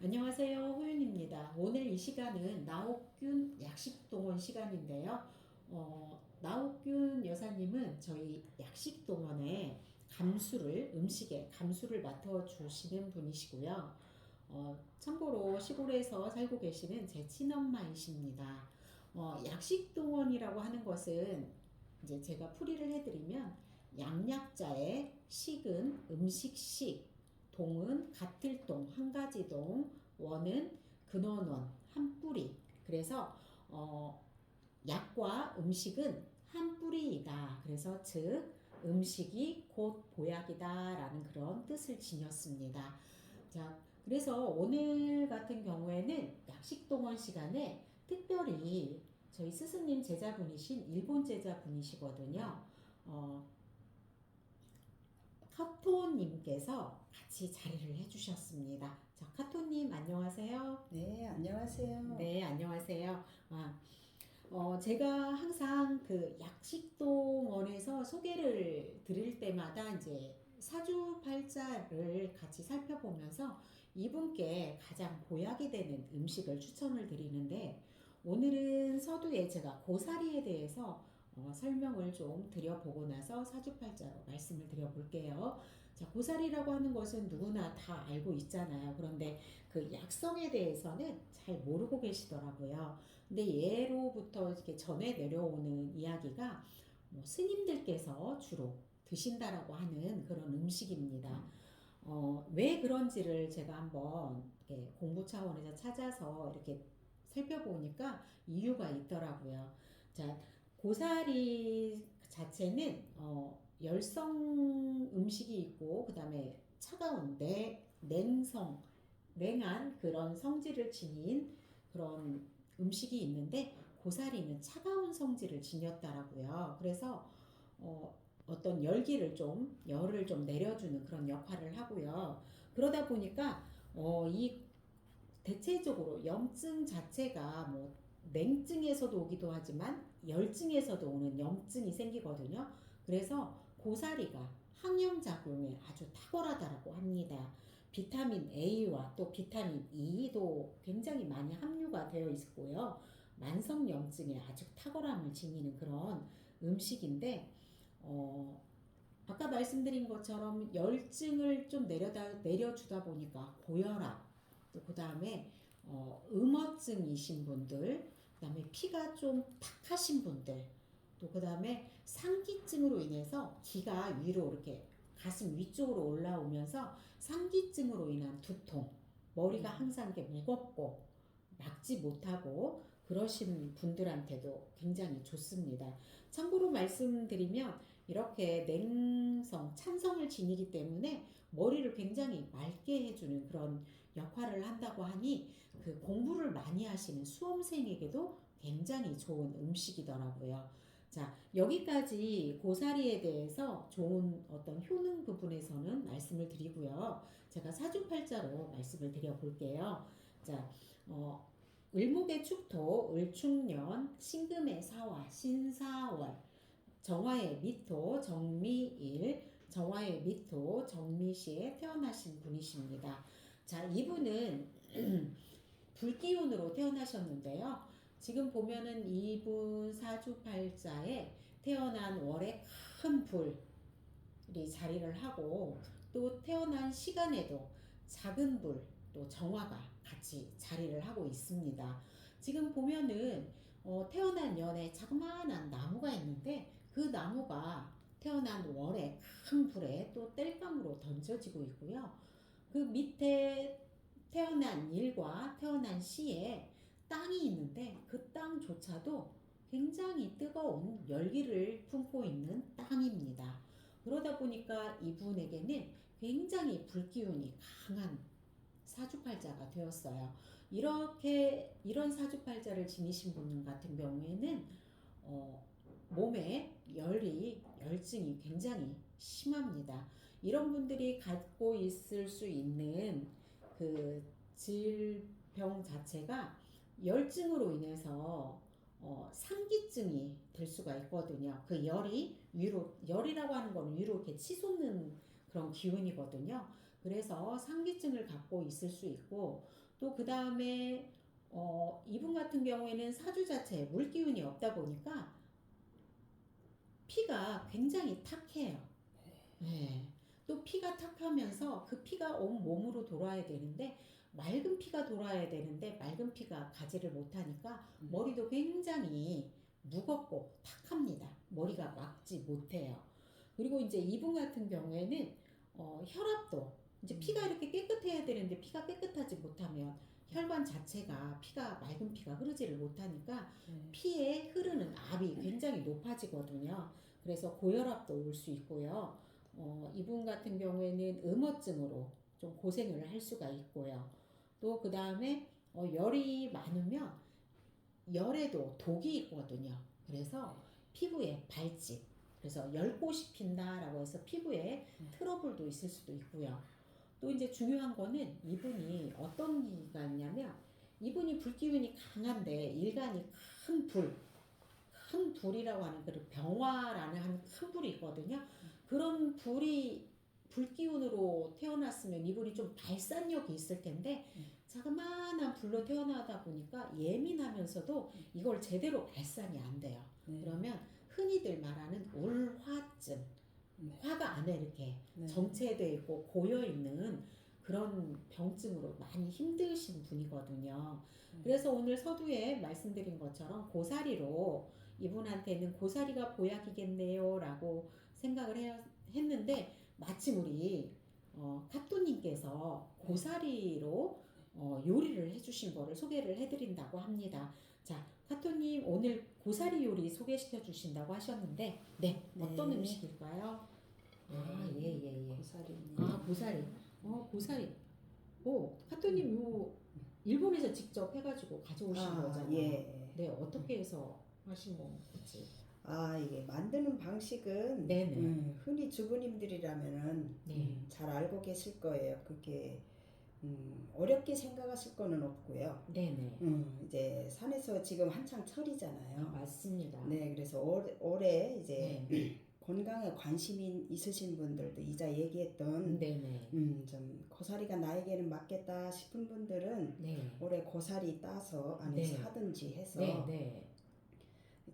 안녕하세요. 호윤입니다. 오늘 이 시간은 나옥균 약식동원 시간인데요. 나옥균 여사님은 저희 약식동원에 음식에 감수를 맡아주시는 분이시고요. 참고로 시골에서 살고 계시는 제 친엄마이십니다. 약식동원이라고 하는 것은 이제 제가 풀이를 해드리면 양약자의 식은 음식식, 동은 같을 동, 한 가지 동, 원은 근원원, 한 뿌리. 그래서 약과 음식은 한 뿌리이다. 그래서 즉 음식이 곧 보약이다라는 그런 뜻을 지녔습니다. 자, 그래서 오늘 같은 경우에는 약식동원 시간에 특별히 저희 스승님 제자분이신 일본 제자분이시거든요. 어, 카토님께서 같이 자리를 해주셨습니다. 자, 카토님 안녕하세요. 네, 안녕하세요. 네, 안녕하세요. 제가 항상 그 약식동원에서 소개를 드릴 때마다 이제 사주팔자를 같이 살펴보면서 이분께 가장 보약이 되는 음식을 추천을 드리는데 오늘은 서두에 제가 고사리에 대해서 설명을 좀 드려보고 나서 사주팔자로 말씀을 드려볼게요. 자, 고사리라고 하는 것은 누구나 다 알고 있잖아요. 그런데 그 약성에 대해서는 잘 모르고 계시더라고요. 근데 예로부터 이렇게 전해 내려오는 이야기가 뭐 스님들께서 주로 드신다라고 하는 그런 음식입니다. 왜 그런지를 제가 한번 이렇게 공부 차원에서 찾아서 이렇게 살펴보니까 이유가 있더라고요. 자, 고사리 자체는 열성 음식이 있고 그 다음에 차가운 냉한 그런 성질을 지닌 그런 음식이 있는데 고사리는 차가운 성질을 지녔다라고요. 그래서 어떤 열을 좀 내려주는 그런 역할을 하고요. 그러다 보니까 이 대체적으로 염증 자체가 뭐 냉증에서도 오기도 하지만 열증에서도 오는 염증이 생기거든요. 그래서 고사리가 항염작용에 아주 탁월하다고 합니다. 비타민 A와 또 비타민 E도 굉장히 많이 함유가 되어 있고요. 만성염증에 아주 탁월함을 지니는 그런 음식인데, 어, 아까 말씀드린 것처럼 열증을 좀 내려주다 보니까 고혈압, 또 그 다음에 음어증이신 분들, 그 다음에 피가 좀 탁하신 분들, 또 그 다음에 상기증으로 인해서 기가 위로 이렇게 가슴 위쪽으로 올라오면서 상기증으로 인한 두통, 머리가 항상 이렇게 무겁고 막지 못하고 그러신 분들한테도 굉장히 좋습니다. 참고로 말씀드리면 이렇게 찬성을 지니기 때문에 머리를 굉장히 맑게 해주는 그런 역할을 한다고 하니 그 공부를 많이 하시는 수험생에게도 굉장히 좋은 음식이더라고요. 자, 여기까지 고사리에 대해서 좋은 어떤 효능 부분에서는 말씀을 드리고요. 제가 사주팔자로 말씀을 드려볼게요. 자, 을목의 축토, 을축년, 신금의 사화, 신사월, 정화의 미토, 정미일, 정화의 미토, 정미시에 태어나신 분이십니다. 자, 이분은 불기운으로 태어나셨는데요. 지금 보면은 이분 사주팔자에 태어난 월에 큰 불이 자리를 하고 또 태어난 시간에도 작은 불, 또 정화가 같이 자리를 하고 있습니다. 지금 보면은 태어난 연에 자그마한 나무가 있는데 그 나무가 태어난 월에 큰 불에 또 땔감으로 던져지고 있고요. 그 밑에 태어난 일과 태어난 시에 땅이 있는데 그 땅조차도 굉장히 뜨거운 열기를 품고 있는 땅입니다. 그러다 보니까 이분에게는 굉장히 불기운이 강한 사주팔자가 되었어요. 이런 사주팔자를 지니신 분 같은 경우에는 어, 몸에 열증이 굉장히 심합니다. 이런 분들이 갖고 있을 수 있는 그 질병 자체가 열증으로 인해서 상기증이 될 수가 있거든요. 그 열이라고 하는 건 위로 이렇게 치솟는 그런 기운이거든요. 그래서 상기증을 갖고 있을 수 있고 또 그 다음에 이분 같은 경우에는 사주 자체에 물 기운이 없다 보니까 피가 굉장히 탁해요. 네. 또 피가 탁하면서 그 피가 온 몸으로 돌아야 되는데 맑은 피가 돌아야 되는데 맑은 피가 가지를 못하니까 머리도 굉장히 무겁고 탁합니다. 머리가 막지 못해요. 그리고 이제 이분 같은 경우에는 혈압도 이제 피가 이렇게 깨끗해야 되는데 피가 깨끗하지 못하면 혈관 자체가 피가 맑은 피가 흐르지를 못하니까 피에 흐르는 압이 굉장히 높아지거든요. 그래서 고혈압도 올 수 있고요. 이분 같은 경우에는 음어증으로 좀 고생을 할 수가 있고요. 또 그 다음에 열이 많으면 열에도 독이 있거든요. 그래서 피부에 발집, 그래서 열꽃이 핀다라고 해서 피부에 트러블도 있을 수도 있고요. 또 이제 중요한 거는 이분이 어떤 기가 있냐면 이분이 불기운이 강한데 일간이 큰 불이라고 하는 그 병화라는 한 큰 불이 있거든요. 그런 불기운으로 태어났으면 이분이 좀 발산력이 있을 텐데 자그마한 불로 태어나다 보니까 예민하면서도 이걸 제대로 발산이 안 돼요. 그러면 흔히들 말하는 울화증, 화가 안에 이렇게 정체되어 있고 고여 있는 그런 병증으로 많이 힘드신 분이거든요. 그래서 오늘 서두에 말씀드린 것처럼 고사리로 이분한테는 고사리가 보약이겠네요 라고 생각을 했는데 마침 우리 카토님께서 고사리로 요리를 해주신 거를 소개를 해드린다고 합니다. 자, 카토님 오늘 고사리 요리 소개시켜 주신다고 하셨는데 어떤 음식일까요? 예. 고사리입니다. 고사리. 고사리. 카토님 일본에서 직접 해가지고 가져오신 거잖아요. 예. 네, 어떻게 해서 하신 건지. 이게 만드는 방식은 네네. 흔히 주부님들이라면은 네. 잘 알고 계실 거예요. 그게 어렵게 생각하실 거는 없고요. 네네. 이제 산에서 지금 한창 철이잖아요. 맞습니다. 네, 그래서 올해 이제 건강에 관심이 있으신 분들도 이자 얘기했던 네네. 좀 고사리가 나에게는 맞겠다 싶은 분들은 올해 고사리 따서 안에서 하든지 해서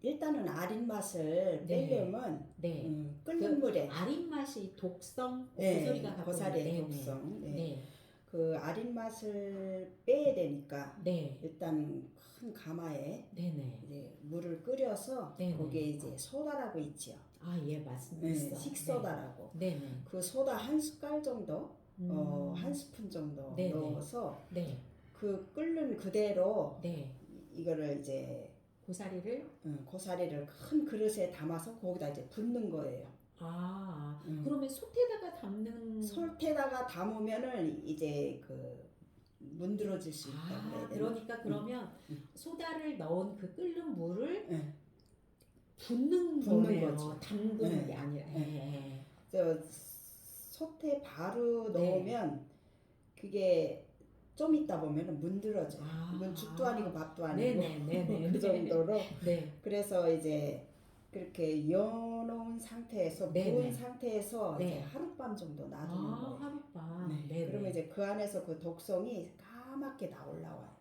일단은 아린 맛을 빼려면 끓는 물에 아린 맛이 독성 고사리가 고사리의 독성 그 아린 맛을 빼야 되니까 일단 큰 가마에 이제 물을 끓여서 거기에 이제 소다라고 있지요. 예, 맞습니다. 식소다라고. 그 소다 한 숟갈 정도, 한 스푼 정도 넣어서 그 끓는 그대로 이거를 이제 고사리를 큰 그릇에 담아서 거기다 이제 붓는 거예요. 그러면 솥에다가 담는 솥에다가 담으면은 이제 문드러질 수 있다고 해야 되나? 그러니까 그러면 소다를 넣은 그 끓는 물을 붓는 거죠. 담그는 게 아니라. 솥에 바로 넣으면 그게 좀 있다 보면은 문드러져요. 이건 죽도 아니고 밥도 아니고 그 정도로. 그래서 이제 그렇게 여놓은 상태에서 부은 상태에서 이제 하룻밤 정도 놔두는 거예요. 하룻밤. 그러면 이제 그 안에서 그 독성이 까맣게 다 올라와요.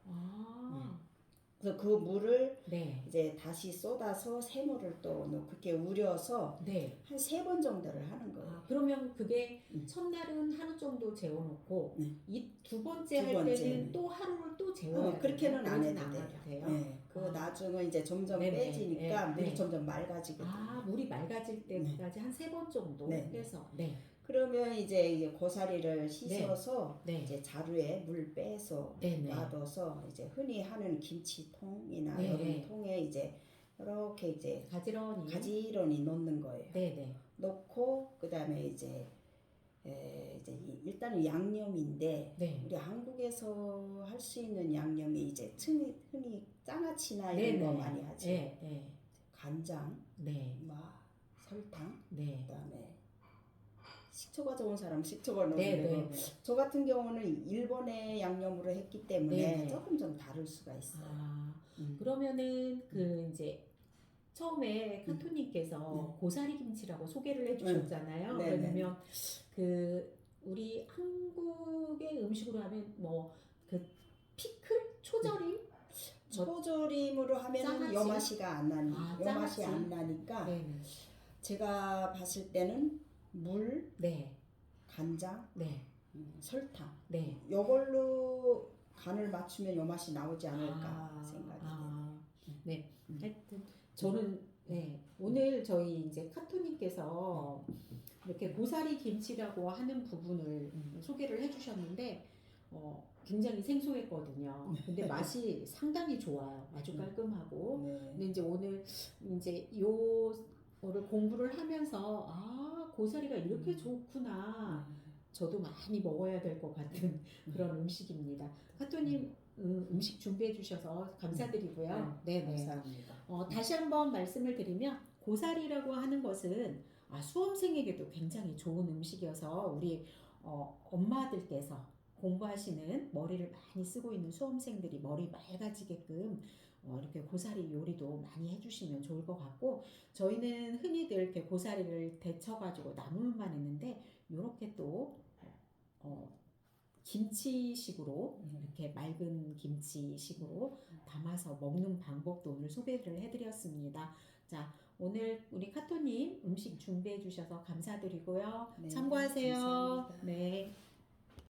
그래서 그 물을 이제 다시 쏟아서 새물을 또 그렇게 우려서 한 3번 정도를 하는 거예요. 그러면 그게 첫날은 하루 정도 재워놓고 이 두 번째 할 때는 또 하루를 또 재워야 그렇게는 안 해도 돼요. 그 나중은 이제 점점 빼지니까 물이 점점 맑아지거든요. 물이 맑아질 때까지 한 3번 정도 해서. 그러면 이제 고사리를 씻어서 이제 자루에 물 빼서 놔둬서 이제 흔히 하는 김치통이나 이런 통에 이제 이렇게 이제 가지런히 놓는 거예요. 놓고 그다음에 이제 일단은 양념인데 우리 한국에서 할 수 있는 양념이 이제 흔히 장아찌나 이런 거 많이 하지. 간장, 설탕, 그다음에 식초가 좋은 사람 식초가 넣는 거고 저 같은 경우는 일본의 양념으로 했기 때문에 조금 좀 다를 수가 있어요. 그러면은 이제 처음에 카토님께서 고사리 김치라고 소개를 해주셨잖아요. 그러면 우리 한국의 음식으로 하면 김치찜으로 하면은 장아찌? 요 맛이가 안 나니, 아, 요 맛이 장아찌. 안 나니까 네. 제가 봤을 때는 물, 네. 간장, 네. 설탕 네. 요걸로 간을 맞추면 요 맛이 나오지 않을까 생각이 네. 하여튼 저는 오늘 저희 이제 카토님께서 이렇게 고사리 김치라고 하는 부분을 소개를 해주셨는데 굉장히 생소했거든요. 근데 맛이 상당히 좋아요. 아주 깔끔하고. 근데 이제 오늘 이제 요를 공부를 하면서 고사리가 이렇게 좋구나. 저도 많이 먹어야 될 것 같은 그런 음식입니다. 카토님 음식 준비해 주셔서 감사드리고요. 네, 감사합니다. 다시 한번 말씀을 드리면 고사리라고 하는 것은 수험생에게도 굉장히 좋은 음식이어서 우리 엄마들께서 공부하시는 머리를 많이 쓰고 있는 수험생들이 머리 맑아지게끔 이렇게 고사리 요리도 많이 해주시면 좋을 것 같고 저희는 흔히들 이렇게 고사리를 데쳐가지고 나물만 했는데 이렇게 또 김치식으로 이렇게 맑은 김치식으로 담아서 먹는 방법도 오늘 소개를 해드렸습니다. 자, 오늘 우리 카토님 음식 준비해 주셔서 감사드리고요. 네, 참고하세요. 감사합니다. 네.